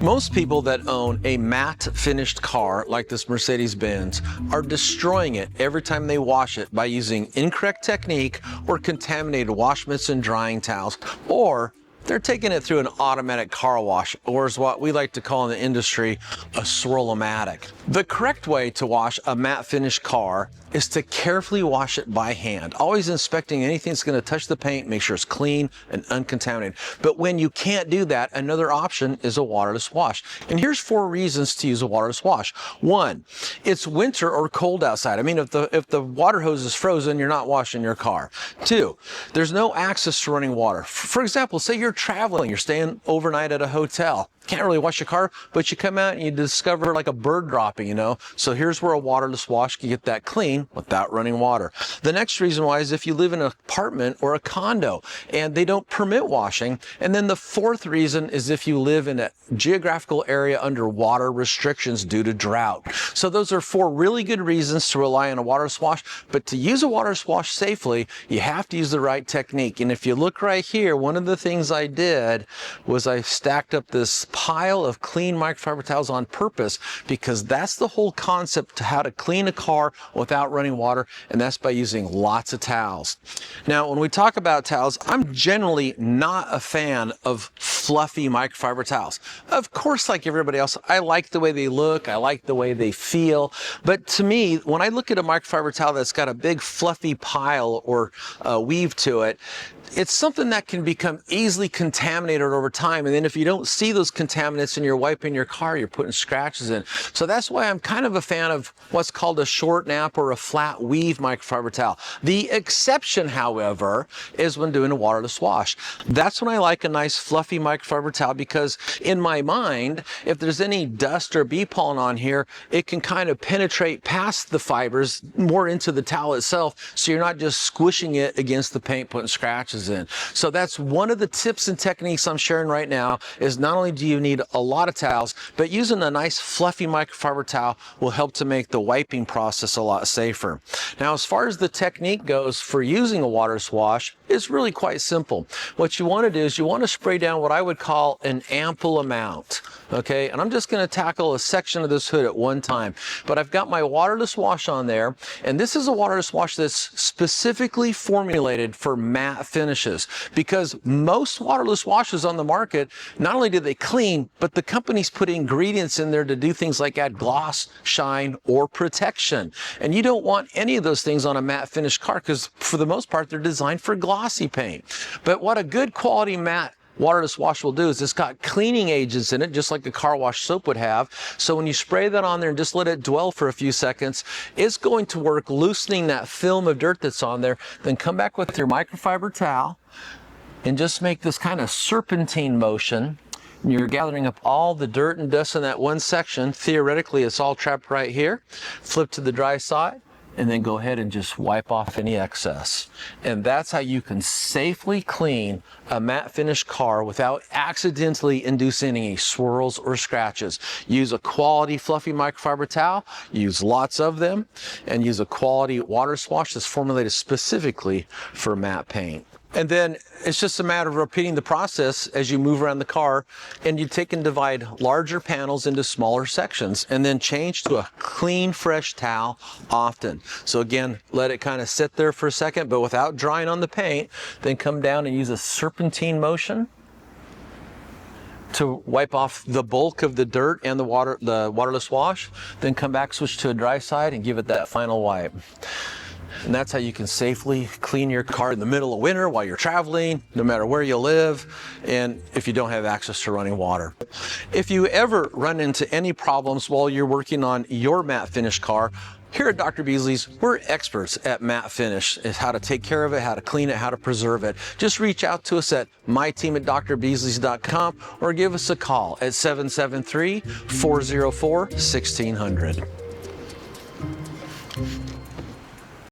Most people that own a matte finished car like this Mercedes-Benz are destroying it every time they wash it by using incorrect technique or contaminated wash mitts and drying towels, or they're taking it through an automatic car wash, or is what we like to call in the industry a swirl-o-matic. The correct way to wash a matte finished car is to carefully wash it by hand, always inspecting anything that's going to touch the paint, make sure it's clean and uncontaminated. But when you can't do that, another option is a waterless wash. And here's 4 reasons to use a waterless wash. 1, it's winter or cold outside. I mean, if the water hose is frozen, you're not washing your car. 2, there's no access to running water. For example, say you're traveling, you're staying overnight at a hotel. Can't really wash your car, but you come out and you discover like a bird dropping, you know. So here's where a waterless wash can get that clean without running water. The next reason why is if you live in an apartment or a condo and they don't permit washing. And then the 4th reason is if you live in a geographical area under water restrictions due to drought. So those are 4 really good reasons to rely on a waterless wash. But to use a waterless wash safely, you have to use the right technique. And if you look right here, one of the things I did was I stacked up this pile of clean microfiber towels on purpose, because that's the whole concept to how to clean a car without running water, and that's by using lots of towels. Now, when we talk about towels, I'm generally not a fan of fluffy microfiber towels. Of course, like everybody else, I like the way they look, I like the way they feel, but to me, when I look at a microfiber towel that's got a big fluffy pile or weave to it, it's something that can become easily contaminated over time. And then if you don't see those contaminants and you're wiping your car, you're putting scratches in. So that's why I'm kind of a fan of what's called a short nap or a flat weave microfiber towel. The exception, however, is when doing a waterless wash. That's when I like a nice fluffy microfiber towel, because in my mind, if there's any dust or bee pollen on here, it can kind of penetrate past the fibers more into the towel itself, so you're not just squishing it against the paint, putting scratches in. So that's one of the tips and techniques I'm sharing right now, is not only do you need a lot of towels, but using a nice fluffy microfiber towel will help to make the wiping process a lot safer. Now, as far as the technique goes for using a waterless wash, it's really quite simple. What you want to do is you want to spray down what I would call an ample amount. Okay, and I'm just going to tackle a section of this hood at one time. But I've got my waterless wash on there, and this is a waterless wash that's specifically formulated for matte finishes, because most waterless washes on the market, not only do they clean, but the companies put ingredients in there to do things like add gloss, shine, or protection. And you don't want any of those things on a matte finished car, because for the most part, they're designed for glossy paint. But what a good quality matte waterless wash will do is it's got cleaning agents in it, just like a car wash soap would have. So when you spray that on there and just let it dwell for a few seconds, it's going to work loosening that film of dirt that's on there. Then come back with your microfiber towel and just make this kind of serpentine motion. You're gathering up all the dirt and dust in that one section. Theoretically, it's all trapped right here. Flip to the dry side, and then go ahead and just wipe off any excess. And that's how you can safely clean a matte finished car without accidentally inducing any swirls or scratches. Use a quality fluffy microfiber towel, use lots of them, and use a quality waterless wash that's formulated specifically for matte paint. And then it's just a matter of repeating the process as you move around the car, and you take and divide larger panels into smaller sections, and then change to a clean, fresh towel often. So again, let it kind of sit there for a second, but without drying on the paint. Then come down and use a serpentine motion to wipe off the bulk of the dirt and the waterless wash. Then come back, switch to a dry side, and give it that final wipe. And that's how you can safely clean your car in the middle of winter while you're traveling, no matter where you live, and if you don't have access to running water. If you ever run into any problems while you're working on your matte finish car, here at Dr. Beasley's, we're experts at matte finish. It's how to take care of it, how to clean it, how to preserve it. Just reach out to us at myteam@drbeasleys.com or give us a call at 773-404-1600.